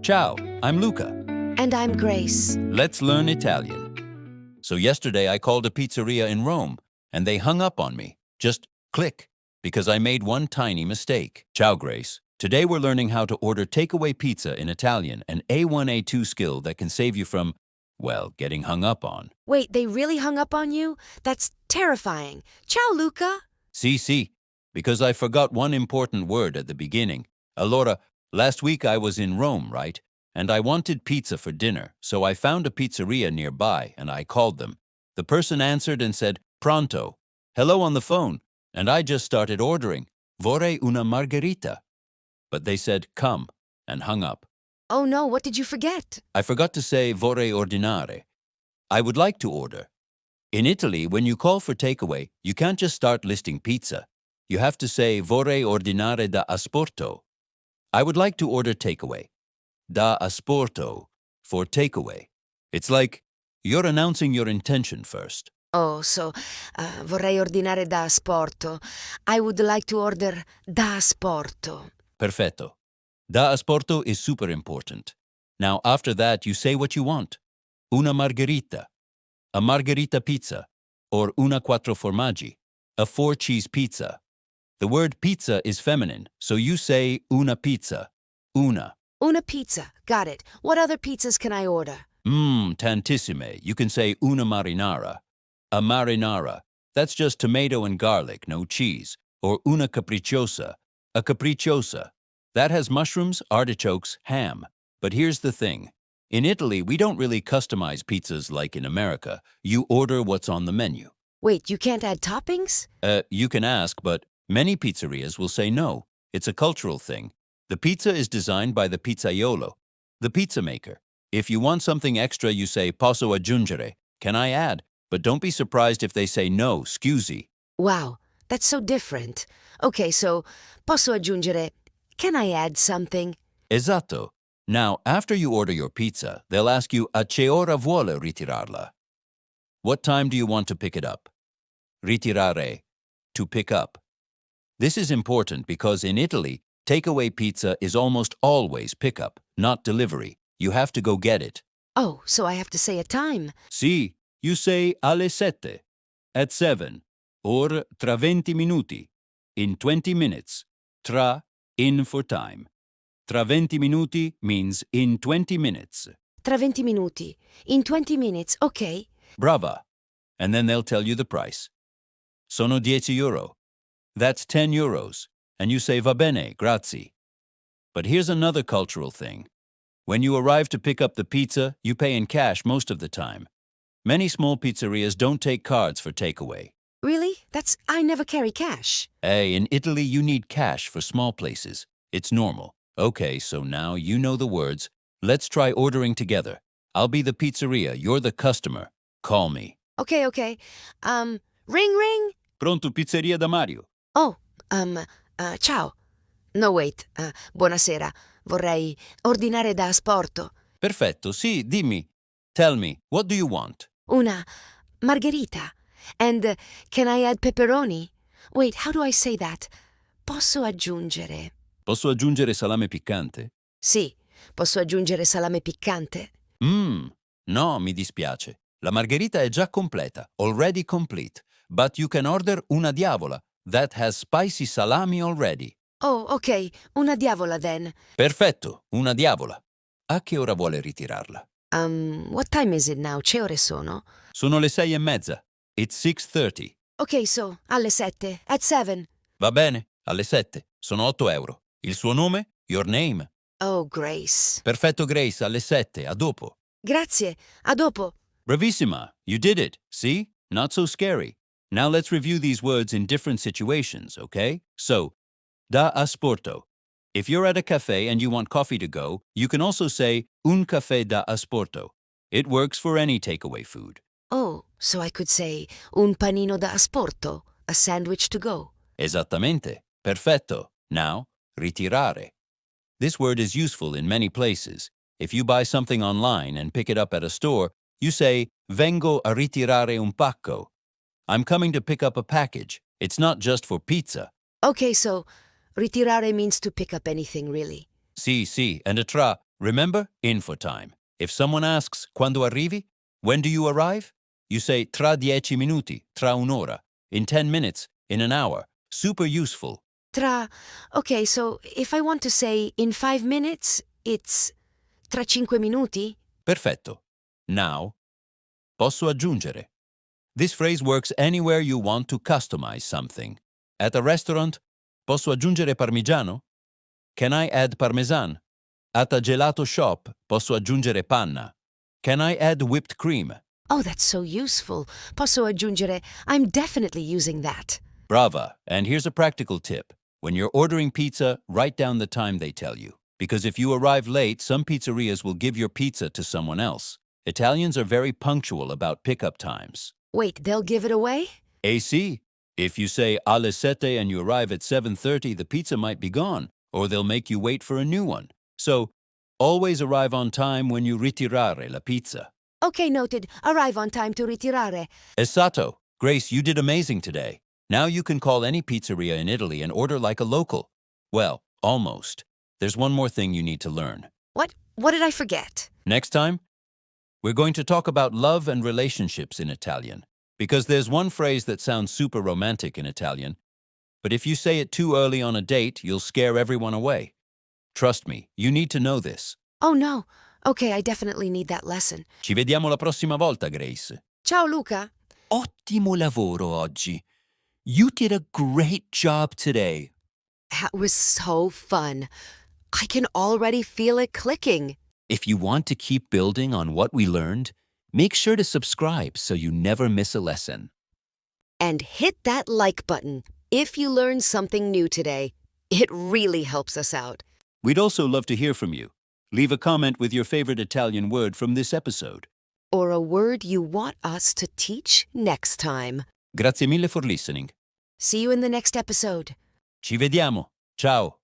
Ciao, I'm Luca. And I'm Grace. Let's learn Italian. So yesterday I called a pizzeria in Rome, and they hung up on me. Just click, because I made one tiny mistake. Ciao, Grace. Today we're learning how to order takeaway pizza in Italian, an A1, A2 skill that can save you from, well, getting hung up on. Wait, they really hung up on you? That's terrifying. Ciao, Luca. Si, because I forgot one important word at the beginning. Allora, last week I was in Rome, right? And I wanted pizza for dinner, so I found a pizzeria nearby and I called them. The person answered and said, "Pronto," hello on the phone, and I just started ordering. Vorrei una margherita. But they said, "Come," and hung up. Oh no, what did you forget? I forgot to say vorrei ordinare. I would like to order. In Italy, when you call for takeaway, you can't just start listing pizza. You have to say vorrei ordinare da asporto. I would like to order takeaway. Da asporto, for takeaway. It's like you're announcing your intention first. Oh, so, vorrei ordinare da asporto. I would like to order da asporto. Perfetto. Da asporto is super important. Now, after that, you say what you want. Una margherita, a margherita pizza, or una quattro formaggi, a 4-cheese pizza. The word pizza is feminine, so you say una pizza. Una. Una pizza. Got it. What other pizzas can I order? Tantissime. You can say una marinara. A marinara. That's just tomato and garlic, no cheese. Or una capricciosa. A capricciosa. That has mushrooms, artichokes, ham. But here's the thing. In Italy, we don't really customize pizzas like in America. You order what's on the menu. Wait, you can't add toppings? You can ask, but many pizzerias will say no. It's a cultural thing. The pizza is designed by the pizzaiolo, the pizza maker. If you want something extra, you say posso aggiungere, can I add? But don't be surprised if they say no, scusi. Wow, that's so different. Okay, so, posso aggiungere, can I add something? Esatto. Now, after you order your pizza, they'll ask you a che ora vuole ritirarla? What time do you want to pick it up? Ritirare, to pick up. This is important because in Italy, takeaway pizza is almost always pickup, not delivery. You have to go get it. Oh, so I have to say a time. Si, you say alle 7, at 7, or tra 20 minuti, in 20 minutes. Tra, in for time. Tra 20 minuti means in 20 minutes. Tra 20 minuti. In 20 minutes, okay. Brava. And then they'll tell you the price. Sono 10 euro. That's 10 euros. And you say va bene, grazie. But here's another cultural thing. When you arrive to pick up the pizza, you pay in cash most of the time. Many small pizzerias don't take cards for takeaway. Really? I never carry cash. Hey, in Italy you need cash for small places. It's normal. Okay, so now you know the words. Let's try ordering together. I'll be the pizzeria, you're the customer. Call me. Okay. Ring ring? Pronto, pizzeria da Mario. Oh, ciao. No, wait. Buonasera. Vorrei ordinare da asporto. Perfetto, sì, dimmi. Tell me, what do you want? Una margherita. And can I add pepperoni? Wait, how do I say that? Posso aggiungere? Posso aggiungere salame piccante? Sì, posso aggiungere salame piccante? No, mi dispiace. La margherita è già completa, already complete. But you can order una diavola, that has spicy salami already. Oh, okay, una diavola then. Perfetto, una diavola. A che ora vuole ritirarla? What time is it now? Che ore sono? Sono le 6:30. It's 6:30. Okay, so, alle 7, at 7. Va bene, alle 7. Sono 8 euro. Il suo nome? Your name. Oh, Grace. Perfetto, Grace, alle 7. A dopo. Grazie, a dopo. Bravissima, you did it. See? Not so scary. Now let's review these words in different situations, okay? So, da asporto. If you're at a cafe and you want coffee to go, you can also say un caffè da asporto. It works for any takeaway food. Oh, so I could say un panino da asporto, a sandwich to go. Esattamente. Perfetto. Now, ritirare. This word is useful in many places. If you buy something online and pick it up at a store, you say, vengo a ritirare un pacco. I'm coming to pick up a package. It's not just for pizza. Okay, so ritirare means to pick up anything, really. Sì, and a tra, Remember? Info time. If someone asks, quando arrivi? When do you arrive? You say, tra 10 minuti, tra un'ora, in 10 minutes, in an hour. Super useful. Okay, so if I want to say in 5 minutes, it's tra 5 minuti? Perfetto. Now, posso aggiungere. This phrase works anywhere you want to customize something. At a restaurant, posso aggiungere parmigiano? Can I add parmesan? At a gelato shop, posso aggiungere panna? Can I add whipped cream? Oh, that's so useful. Posso aggiungere. I'm definitely using that. Brava. And here's a practical tip. When you're ordering pizza, write down the time they tell you. Because if you arrive late, some pizzerias will give your pizza to someone else. Italians are very punctual about pickup times. Wait, they'll give it away? AC. If you say alle sette and you arrive at 7:30, the pizza might be gone, or they'll make you wait for a new one. So, always arrive on time when you ritirare la pizza. Okay, noted. Arrive on time to ritirare. Esatto. Grace, you did amazing today. Now you can call any pizzeria in Italy and order like a local. Well, almost. There's one more thing you need to learn. What? What did I forget? Next time, we're going to talk about love and relationships in Italian. Because there's one phrase that sounds super romantic in Italian, but if you say it too early on a date, you'll scare everyone away. Trust me, you need to know this. Oh, no. Okay, I definitely need that lesson. Ci vediamo la prossima volta, Grace. Ciao, Luca. Ottimo lavoro oggi. You did a great job today. That was so fun. I can already feel it clicking. If you want to keep building on what we learned, make sure to subscribe so you never miss a lesson. And hit that like button if you learned something new today. It really helps us out. We'd also love to hear from you. Leave a comment with your favorite Italian word from this episode. Or a word you want us to teach next time. Grazie mille for listening. See you in the next episode. Ci vediamo. Ciao.